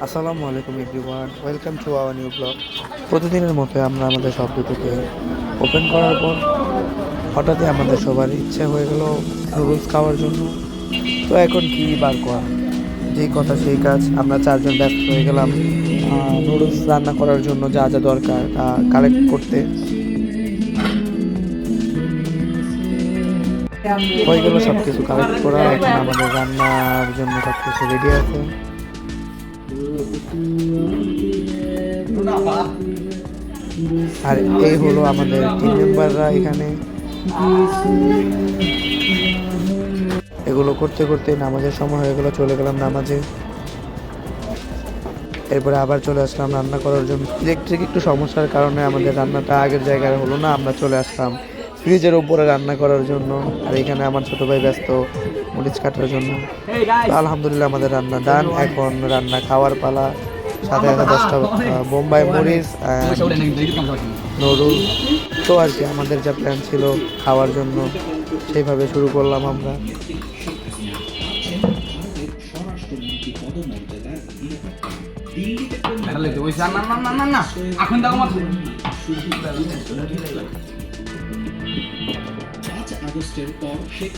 আসসালামু আলাইকুম everyone, welcome to our new blog. প্রতিদিনের মতো আমরা আমাদের সব দুটোকে ওপেন করার পর হঠাৎই আমাদের সবার ইচ্ছে হয়ে গেল নুডলস খাওয়ার জন্য। তো এখন কি বার করা, যেই কথা সেই কাজ। আমরা চারজন ব্যস্ত হয়ে গেলাম নুডলস রান্না করার জন্য যা যা দরকার কালেক্ট করতে। হয়ে গেল সব কিছু কালেক্ট করা, এখন আমাদের রান্নার জন্য সব কিছু রেডি আছে। আর এই হলো আমাদের টিম মেম্বাররা এখানে। এগুলো করতে করতে নামাজের সময় হয়ে গেল, চলে গেলাম নামাজে। এরপরে আবার চলে আসলাম রান্না করার জন্য। ইলেকট্রিক একটু সমস্যার কারণে আমাদের রান্নাটা আগের জায়গায় হলো না, আমরা চলে আসলাম ফ্রিজের উপরে রান্না করার জন্য। আর এখানে আমার ছোট ভাই ব্যস্ত মরিচ কাটার জন্য। আলহামদুলিল্লাহ আমাদের রান্না ডান, এখন রান্না খাওয়ার পালা। সাথে আছে 10টা বোম্বাই মরিচ নুডল। তো আর কি আমাদের যা প্ল্যান ছিল খাওয়ার জন্য সেইভাবে শুরু করলাম আমরা। আগস্টের পর শেখ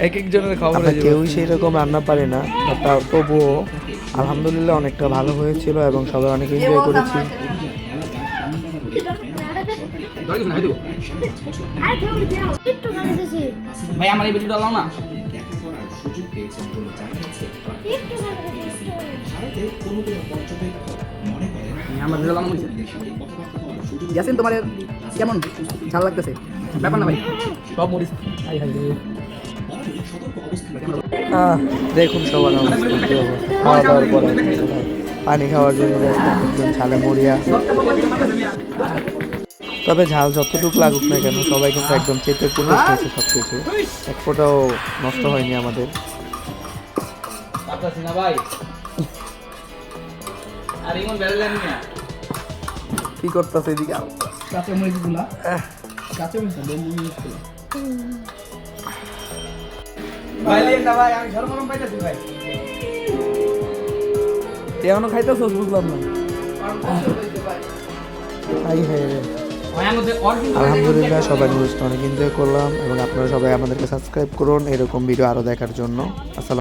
এক একজনের খবর, কেউই সেই রকম রান্না পারে না, তবুও আলহামদুলিল্লাহ অনেকটা ভালো হয়েছিল এবং সবাই অনেক এনজয় করেছি। ভাই আমার এই ভিডিওটা লাও না। সুযোগ পেয়েছেন বলে জানিয়েছে। ভারতের কোনো পর্যবেক্ষক মনে করেন আমার ভিডিও লাও হয়েছে। ইয়াসিন তোমার কেমন ঝাল লাগতেছে? ব্যাপার না ভাই, সব মরিচ হাই হাই রে। দেখুন সবার খাওয়া দাওয়ার পরে পানি খাওয়ার জন্য ঝালে মরিয়া। তবে ঝাল যতটুকু লাগুক না কেন সবাই কিন্তু একদম চেটে পুরো খেয়েছে সব কিছু, এক ফোঁটাও নষ্ট হয়নি আমাদের। কি করতেছে এদিকে? কাঁচা মরিচ গুলা, কাঁচা মরিচ ভাই লেন না ভাই, আমি গরম পাইতাছি ভাই। এখনো খাইতেছস? বুঝলাম না। আলহামদুলিল্লাহ সবাই নুডলসটা অনেক এনজয় করলাম এবং আপনারা সবাই আমাদেরকে সাবস্ক্রাইব করুন এরকম ভিডিও আরও দেখার জন্য। আসসালাম।